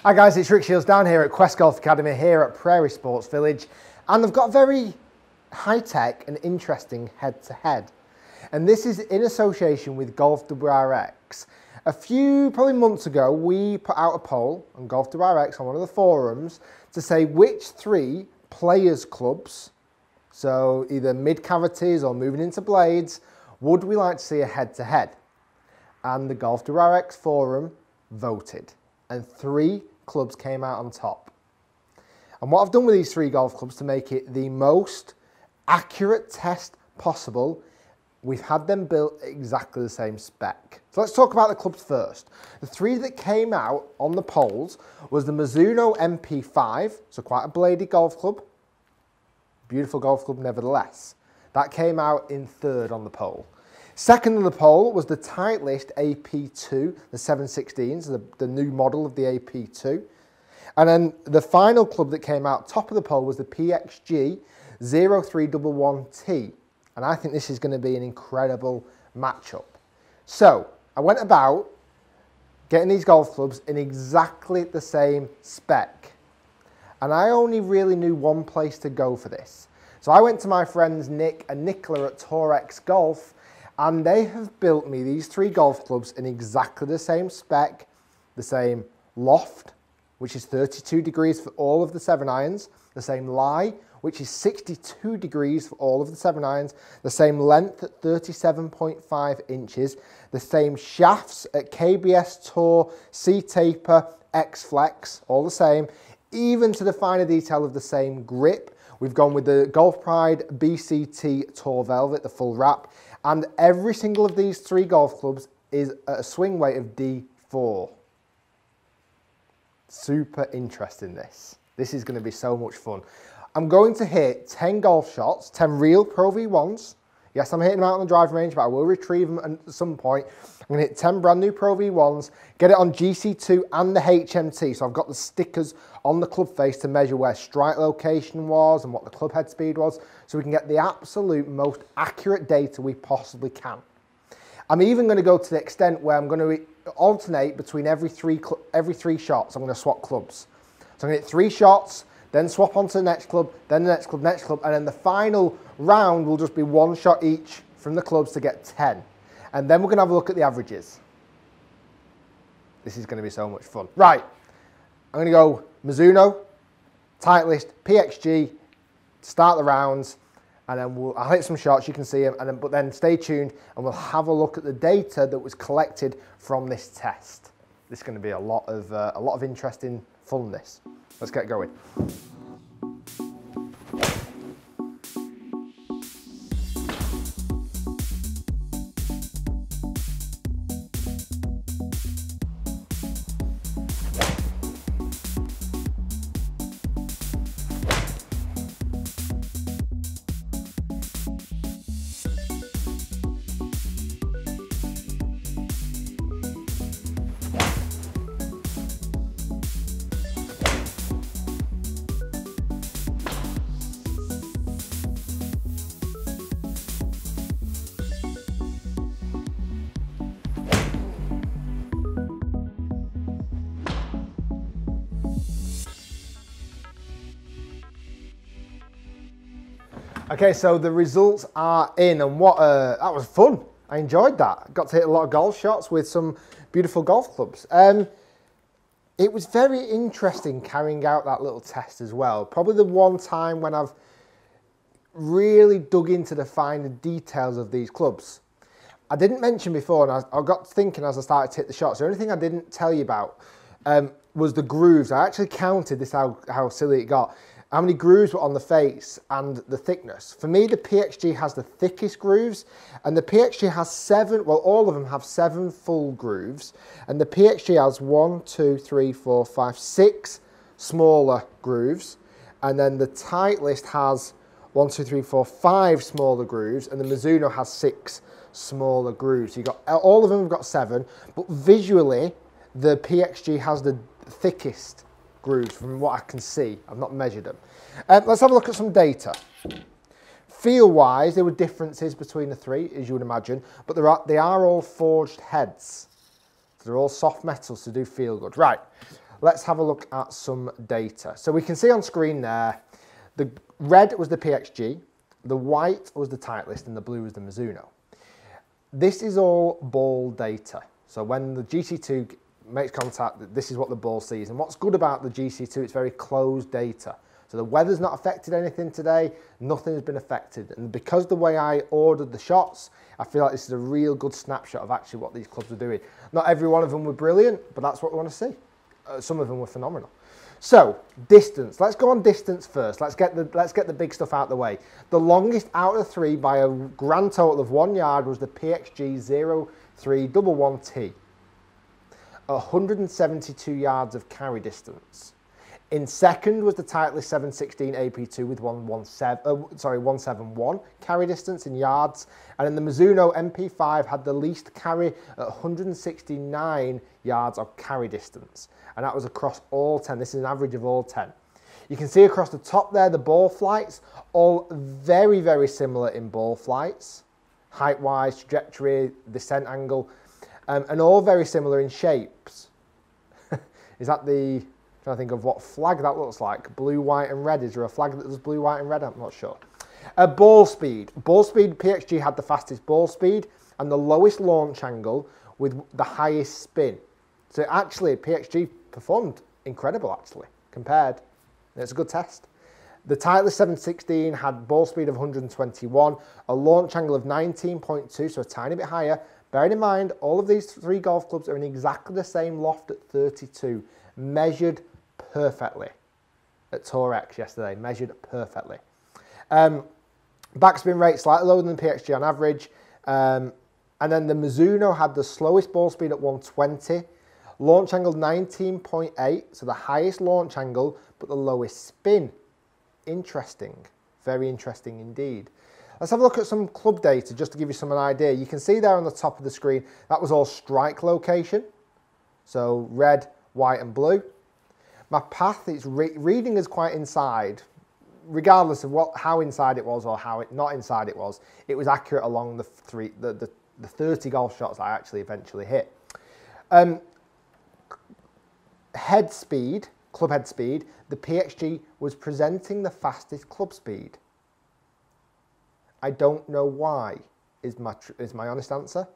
Hi guys, it's Rick Shiels down here at Quest Golf Academy here at Prairie Sports Village, and I've got a very high-tech and interesting head-to-head. And this is in association with GolfWRX. A few probably months ago we put out a poll on GolfWRX on one of the forums to say which 3 players clubs, so either mid-cavities or moving into blades, would we like to see a head-to-head. And the GolfWRX forum voted, and 3 clubs came out on top. And what I've done with these 3 golf clubs to make it the most accurate test possible, we've had them built exactly the same spec. So let's talk about the clubs first. The 3 that came out on the polls was the Mizuno MP-5, so quite a bladed golf club. Beautiful golf club nevertheless. That came out in 3rd on the poll. Second on the poll was the TITLEIST AP2, the 716s, the new model of the AP2. And then the final club that came out top of the poll was the PXG 0311T. And I think this is going to be an incredible matchup. So I went about getting these golf clubs in exactly the same spec. And I only really knew one place to go for this. So I went to my friends Nick and Nicola at Torex Golf, and they have built me these 3 golf clubs in exactly the same spec, the same loft, which is 32 degrees for all of the 7-irons, the same lie, which is 62 degrees for all of the 7-irons, the same length at 37.5 inches, the same shafts at KBS Tour, C-Taper, X-Flex, all the same, even to the finer detail of the same grip. We've gone with the Golf Pride BCT Tour Velvet, the full wrap, and every single of these 3 golf clubs is at a swing weight of D4. Super interesting this. This is going to be so much fun. I'm going to hit 10 golf shots, 10 real Pro V1s. Yes, I'm hitting them out on the driving range, but I will retrieve them at some point. I'm going to hit 10 brand new Pro V1s, get it on GC2 and the HMT. So I've got the stickers on the club face to measure where strike location was and what the club head speed was, so we can get the absolute most accurate data we possibly can. I'm even going to go to the extent where I'm going to alternate between every three shots. I'm going to swap clubs. So I'm going to hit 3 shots, then swap onto the next club, then the next club, and then the final round will just be 1 shot each from the clubs to get 10. And then we're going to have a look at the averages. This is going to be so much fun. Right, I'm going to go Mizuno, TITLEIST, PXG, start the rounds, and then I'll hit some shots, you can see them, but then stay tuned and we'll have a look at the data that was collected from this test. This is going to be a lot of interesting funness. Let's get going. Okay, so the results are in, and that was fun. I enjoyed that. Got to hit a lot of golf shots with some beautiful golf clubs. It was very interesting carrying out that little test as well. Probably the one time when I've really dug into the finer details of these clubs. I didn't mention before, and I got thinking as I started to hit the shots, the only thing I didn't tell you about was the grooves. I actually counted this, how silly it got. How many grooves were on the face and the thickness. For me, the PXG has the thickest grooves, and the PXG has 7, well, all of them have 7 full grooves, and the PXG has 1, 2, 3, 4, 5, 6 smaller grooves, and then the TITLEIST has 1, 2, 3, 4, 5 smaller grooves, and the Mizuno has 6 smaller grooves. So you got, all of them have got 7, but visually, the PXG has the thickest grooves from what I can see. I've not measured them. Let's have a look at some data. Feel-wise, there were differences between the 3, as you would imagine, but they are all forged heads. So they're all soft metals to do feel good. Right, let's have a look at some data. So we can see on screen there, the red was the PXG, the white was the Titleist, and the blue was the Mizuno. This is all ball data. So when the GC2 makes contact, this is what the ball sees. And what's good about the GC2, it's very closed data. So the weather's not affected anything today, nothing's been affected. And because the way I ordered the shots, I feel like this is a real good snapshot of actually what these clubs are doing. Not every one of them were brilliant, but that's what we want to see. Some of them were phenomenal. So, distance. Let's go on distance first. Let's get the big stuff out of the way. The longest out of the three by a grand total of 1 yard was the PXG 0311T. 172 yards of carry distance. In second was the Titleist 716 AP2 with 171 carry distance in yards. And then the Mizuno MP-5 had the least carry at 169 yards of carry distance. And that was across all 10. This is an average of all 10. You can see across the top there, the ball flights, all very, very similar in ball flights. Height-wise, trajectory, descent angle, and all very similar in shapes. Is that the... I'm trying to think of what flag that looks like. Blue, white and red. Is there a flag that does blue, white and red? I'm not sure. Ball speed. Ball speed, PXG had the fastest ball speed and the lowest launch angle with the highest spin. So actually, PXG performed incredible, actually, compared. It's a good test. The Titleist 716 had ball speed of 121, a launch angle of 19.2, so a tiny bit higher. Bearing in mind, all of these three golf clubs are in exactly the same loft at 32, measured perfectly at Tour X yesterday, measured perfectly. Backspin rate slightly lower than the PXG on average. And then the Mizuno had the slowest ball speed at 120, launch angle 19.8, so the highest launch angle, but the lowest spin. Interesting, very interesting indeed. Let's have a look at some club data just to give you some idea. You can see there on the top of the screen, that was all strike location. So red, white and blue. My path, it's reading is quite inside. Regardless of how inside it was or how not inside it was accurate along the 30 golf shots I actually eventually hit. Head speed, club head speed, the PXG was presenting the fastest club speed. I don't know why, is my honest answer.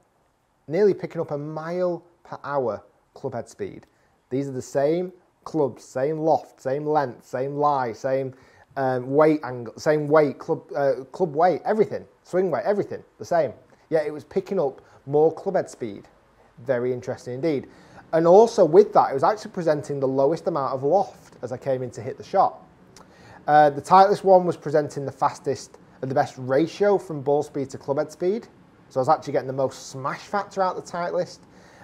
Nearly picking up a mile per hour club head speed. These are the same clubs, same loft, same length, same lie, same weight angle, same weight, club weight, everything, swing weight, everything, the same. Yet it was picking up more club head speed. Very interesting indeed. And also with that, it was actually presenting the lowest amount of loft as I came in to hit the shot. The Titleist one was presenting the fastest and the best ratio from ball speed to club head speed. So I was actually getting the most smash factor out of the Titleist.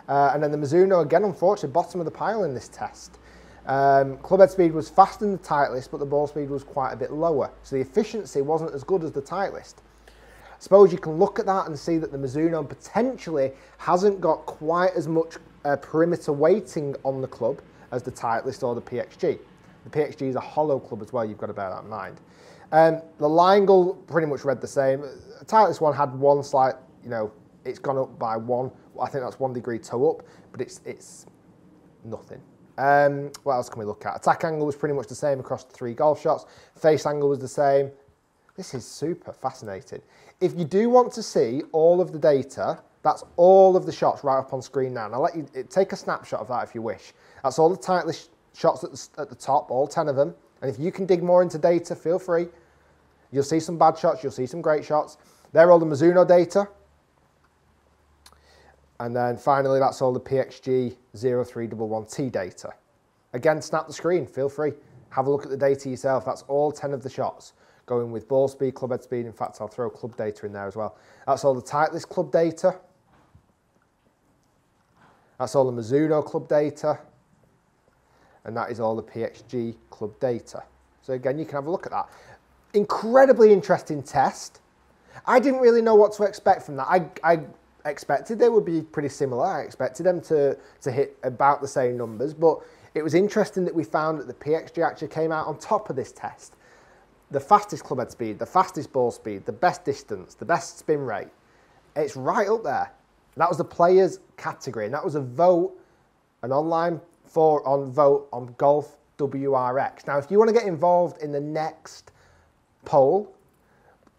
And then the Mizuno, again, unfortunately, bottom of the pile in this test. Club head speed was faster than the Titleist, but the ball speed was quite a bit lower. So the efficiency wasn't as good as the Titleist. I suppose you can look at that and see that the Mizuno potentially hasn't got quite as much perimeter weighting on the club as the Titleist or the PXG. The PXG is a hollow club as well, you've got to bear that in mind. The lie angle pretty much read the same. The Titleist one had one slight, it's gone up by one. I think that's 1 degree toe up, but it's nothing. What else can we look at? Attack angle was pretty much the same across the three golf shots. Face angle was the same. This is super fascinating. If you do want to see all of the data, that's all of the shots right up on screen now. And I'll let you take a snapshot of that if you wish. That's all the Titleist shots at the top, all 10 of them. And if you can dig more into data, feel free. You'll see some bad shots, you'll see some great shots. They're all the Mizuno data. And then finally, that's all the PXG 0311T data. Again, snap the screen, feel free. Have a look at the data yourself. That's all 10 of the shots. Going with ball speed, club head speed. In fact, I'll throw club data in there as well. That's all the Titleist club data. That's all the Mizuno club data. And that is all the PXG club data. So again, you can have a look at that. Incredibly interesting test. I didn't really know what to expect from that. I expected they would be pretty similar. I expected them to hit about the same numbers, but it was interesting that we found that the PXG actually came out on top of this test. The fastest club head speed, the fastest ball speed, the best distance, the best spin rate. It's right up there. That was the players category, and that was a vote, an online vote on GolfWRX. Now, if you want to get involved in the next poll,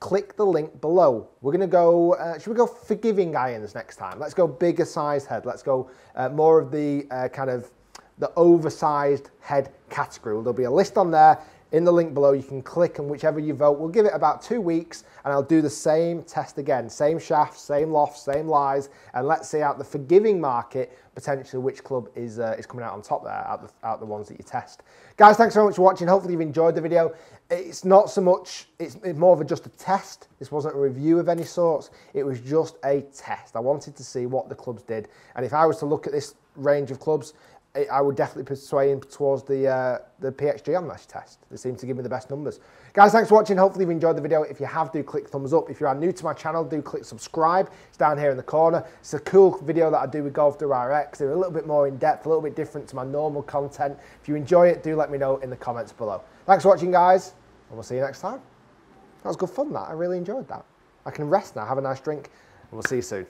click the link below. We're going to go, should we go forgiving irons next time? Let's go bigger size head. Let's go more of the kind of the oversized head category. There'll be a list on there in the link below. You can click, and whichever you vote, we'll give it about 2 weeks, and I'll do the same test again. Same shafts, same lofts, same lies, and let's see out the forgiving market, potentially which club is coming out on top there, out the ones that you test. Guys, thanks so much for watching. Hopefully you've enjoyed the video. It's not so much, it's more of just a test. This wasn't a review of any sorts. It was just a test. I wanted to see what the clubs did. And if I was to look at this range of clubs, I would definitely persuade towards the PXG on this test. They seem to give me the best numbers. Guys, thanks for watching. Hopefully you've enjoyed the video. If you have, do click thumbs up. If you are new to my channel, do click subscribe. It's down here in the corner. It's a cool video that I do with GolfWRX. They're a little bit more in depth, a little bit different to my normal content. If you enjoy it, do let me know in the comments below. Thanks for watching, guys, and we'll see you next time. That was good fun, that. I really enjoyed that. I can rest now, have a nice drink, and we'll see you soon.